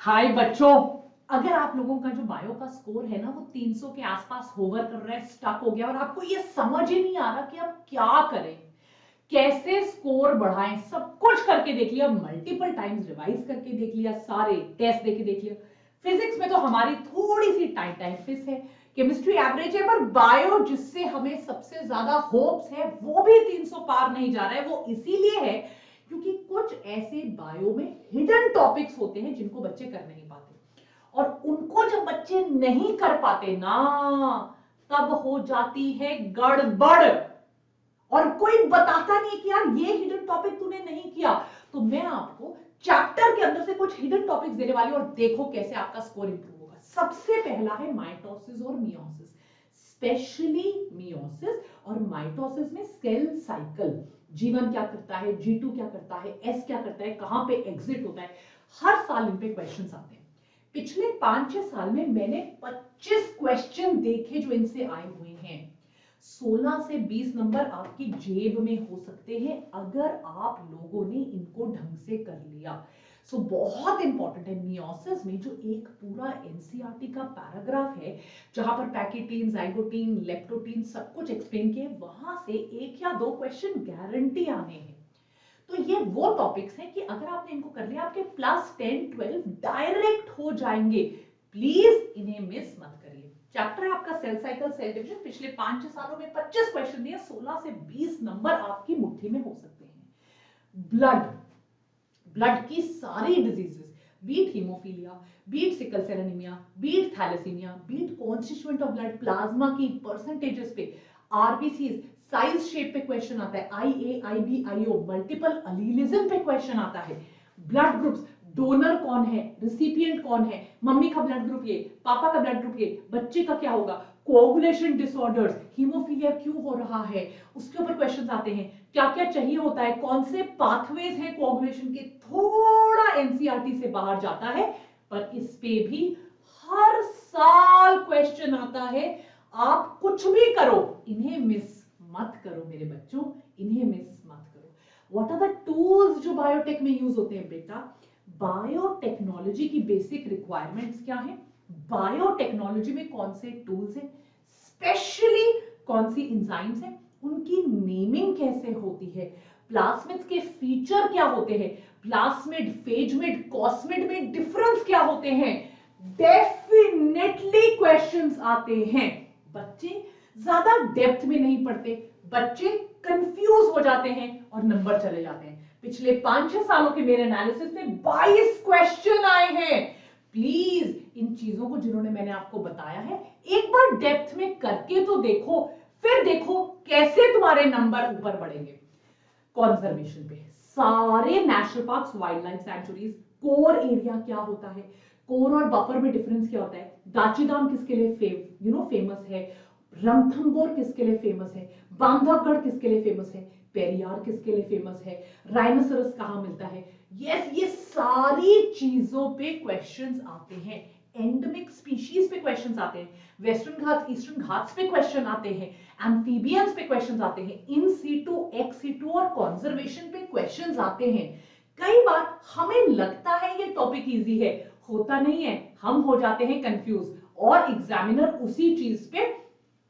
हाय बच्चों, अगर आप लोगों का जो बायो का स्कोर है ना वो 300 के आसपास होवर कर रहा है, स्टक हो गया और आपको ये समझ ही नहीं आ रहा कि अब क्या करें, कैसे स्कोर बढ़ाएं, सब कुछ करके देख लिया, मल्टीपल टाइम्स रिवाइज करके देख लिया, सारे टेस्ट देके देख लिया। फिजिक्स में तो हमारी थोड़ी सी टाइट फिस है, केमिस्ट्री एवरेज है, पर बायो जिससे हमें सबसे ज्यादा होप्स है वो भी 300 पार नहीं जा रहा है। वो इसीलिए है क्योंकि कुछ ऐसे बायो में हिडन टॉपिक्स होते हैं जिनको बच्चे कर नहीं पाते, और उनको जब बच्चे नहीं कर पाते ना, तब हो जाती है गड़बड़। और कोई बताता नहीं कि यार ये हिडन टॉपिक तूने नहीं किया। तो मैं आपको चैप्टर के अंदर से कुछ हिडन टॉपिक्स देने वाली हूं और देखो कैसे आपका स्कोर इंप्रूव होगा। सबसे पहला है माइटोसिस और मियोसिस, स्पेशली मियोसिस और माइटोसिस में सेल साइकिल। G1 क्या करता है, G2 क्या करता है, S क्या करता है, कहां पे एग्जिट होता है, हर साल इन पे क्वेश्चंस आते हैं। पिछले 5-6 साल में मैंने 25 क्वेश्चन देखे जो इनसे आए हुए हैं। 16 से 20 नंबर आपकी जेब में हो सकते हैं अगर आप लोगों ने इनको ढंग से कर लिया। सो बहुत इंपॉर्टेंट है। मियोसिस में जो एक पूरा एनसीईआरटी का पैराग्राफ है जहां पर पैकेटीन, जाइगोटीन, लेप्टोटीन सब कुछ एक्सप्लेन किए, वहां से एक या दो क्वेश्चन गारंटी आने हैं। तो ये वो टॉपिक्स हैं कि अगर आपने इनको कर लिया आपके प्लस 10 12 डायरेक्ट हो जाएंगे। प्लीज इन्हें मिस मत करिए। चैप्टर है आपका सेल साइकिल, सेल डिवीजन। पिछले 5-6 सालों में 25 क्वेश्चन दिए, 16 से 20 नंबर आपकी मुट्ठी में हो सकते हैं। ब्लड, ब्लड की सारी diseases, beat haemophilia, beat sickle cell anaemia, beat thalassaemia, beat constituent of blood, plasma की परसेंटेजेस पे, आरबीसीज, साइज शेप पे क्वेश्चन आता है, IA, IB, IO, multiple allelism पे क्वेश्चन आता है। ब्लड ग्रुप्स, डोनर कौन है, रिसिपिएंट कौन है, मम्मी का ब्लड ग्रुप ये, पापा का ब्लड ग्रुप ये, बच्चे का क्या होगा, कोआगुलेशन डिसऑर्डर्स, हीमोफीलिया क्यों हो रहा है, उसके ऊपर क्वेश्चंस आते हैं। क्या क्या चाहिए होता है, कौन से पाथवेज हैं कोआगुलेशन के, थोड़ा एनसीईआरटी से बाहर जाता है, पर इस पे भी हर साल क्वेश्चन आता है। आप कुछ भी करो, इन्हें मिस मत करो मेरे बच्चों, इन्हें मिस मत करो। व्हाट आर द टूल्स जो बायोटेक में यूज होते हैं बेटा? बायोटेक्नोलॉजी की बेसिक रिक्वायरमेंट्स क्या है, बायोटेक्नोलॉजी में कौन से टूल्स हैं, स्पेशली कौन सी एंजाइम्स हैं, उनकी नेमिंग कैसे होती है, प्लास्मिड्स के फीचर क्या होते हैं, प्लास्मिड, फेजमिड, कॉस्मिड में डिफरेंस क्या होते हैं, डेफिनेटली क्वेश्चंस आते हैं। बच्चे ज्यादा डेप्थ में नहीं पढ़ते, बच्चे कंफ्यूज हो जाते हैं और नंबर चले जाते हैं। पिछले 5-6 सालों के मेरे एनालिसिस में 22 क्वेश्चन आए हैं। प्लीज इन चीजों को जिन्होंने मैंने आपको बताया है एक बार डेप्थ में करके तो देखो, फिर देखो कैसे तुम्हारे नंबर ऊपर बढ़ेंगे। कंजर्वेशन पे, सारे national parks, wildlife sanctuaries, core area क्या होता है, कोर और बफर में डिफरेंस क्या होता है, दाचीदाम किसके लिए फेमस है, रणथंबोर किसके लिए फेमस है, बांधवगढ़ किसके लिए फेमस है, पेरियार किसके लिए फेमस है, राइनोसरस कहां मिलता है। यस, ये सारी चीजों पे क्वेश्चंस आते हैं। एंडेमिक स्पीशीज पे क्वेश्चंस आते हैं, वेस्टर्न घाट्स, ईस्टर्न घाट्स पे क्वेश्चन आते हैं, एम्फीबियंस पे क्वेश्चंस आते हैं, इन सीटू, एक्स सीटू और कंजर्वेशन पे क्वेश्चंस आते हैं। कई बार हमें लगता है ये टॉपिक इजी है, होता नहीं है, हम हो जाते हैं कंफ्यूज और एग्जामिनर उसी चीज पे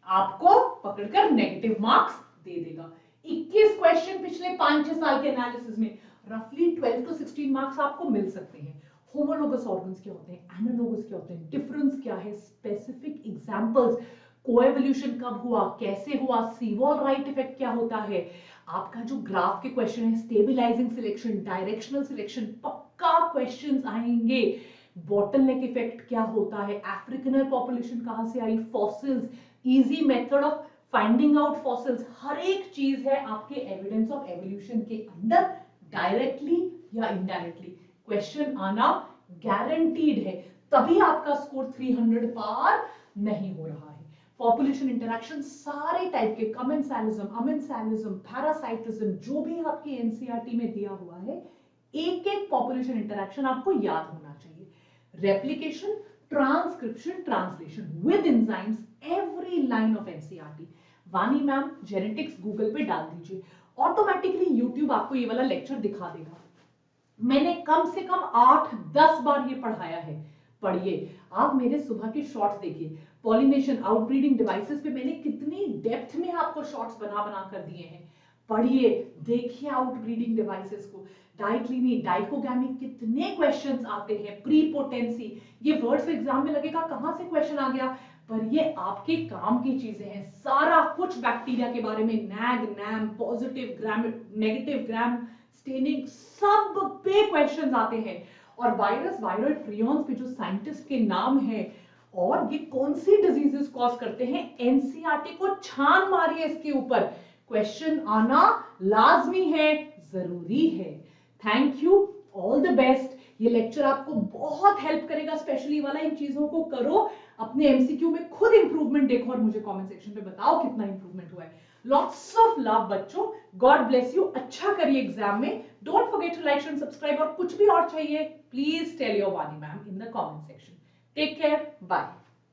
आपको पकड़कर नेगेटिव मार्क्स दे देगा। 21 क्वेश्चन पिछले 5-6 साल के एनालिसिस में, रफली 12 to 16 मार्क्स आपको मिल सकते हैं। होमोलोगस ऑर्गन्स क्या होते हैं, एनालोगस क्या होते हैं, डिफरेंस क्या है, स्पेसिफिक एग्जांपल्स, कोएवोल्यूशन कब हुआ, कैसे हुआ, सीवॉल राइट इफेक्ट क्या होता है, आपका जो ग्राफ के क्वेश्चन है, स्टेबलाइजिंग सिलेक्शन, डायरेक्शनल सिलेक्शन, पक्का क्वेश्चंस आएंगे। बॉटलनेक इफेक्ट क्या होता है, अफ्रीकन पॉपुलेशन कहां से आई, fossils, easy method of finding out fossils, हर एक चीज है आपके एविडेंस ऑफ एवोल्यूशन के अंदर, डायरेक्टली या इनडायरेक्टली क्वेश्चन आना गारंटीड है। तभी आपका स्कोर 300 पार नहीं हो रहा है। पॉपुलेशन इंटरैक्शन सारे टाइप के, कमेंसालिज्म, अमेंसालिज्म, पैरासाइटिज्म, जो भी आपके एनसीईआरटी में दिया हुआ है, एक एक पॉपुलेशन इंटरैक्शन आपको याद होना चाहिए। Replication, transcription, translation with enzymes, every line of NCERT. वानी मैम जेनेटिक्स गूगल पे डाल दीजिए, ऑटोमेटिकली यूट्यूब आपको ये वाला लेक्चर दिखा देगा। मैंने कम से कम 8-10 बार ये पढ़ाया है। पढ़िए, आप मेरे सुबह के शॉर्ट्स देखिए, पॉलिनेशन आउटब्रीडिंग डिवाइसेस पे मैंने कितनी डेप्थ में आपको शॉर्ट्स बना बना कर दिए हैं। पढ़िए, देखिए आउटब्रीडिंग डिवाइसेस को, डाइक्लिनी डाइकोगैमी कितने क्वेश्चंस आते हैं, प्रीपोटेंसी, ये वर्ड्स एग्जाम में लगेगा कहां से क्वेश्चन आ गया, पर ये आपके काम की चीजें हैं। सारा कुछ बैक्टीरिया के बारे में, नैग नैम, positive gram, negative gram staining, सब पे क्वेश्चंस आते हैं। और वायरस वायरल प्रियॉन्स पे जो साइंटिस्ट के नाम है और ये कौन सी डिजीजेस कॉज करते हैं, एनसीईआरटी को छान मारिए, इसके ऊपर क्वेश्चन आना लाजमी है, जरूरी है। Thank you, all the best. ये लेक्चर आपको बहुत हेल्प करेगा, स्पेशली वाला, इन चीजों को करो, अपने एमसीक्यू में खुद इंप्रूवमेंट देखो और मुझे कमेंट सेक्शन पे बताओ कितना इंप्रूवमेंट हुआ है। लॉट्स ऑफ लव बच्चों, गॉड ब्लेस यू, अच्छा करिए एग्जाम में। Don't forget to like and subscribe, और कुछ भी और चाहिए please tell your Vani ma'am in the comment section. Take care, bye.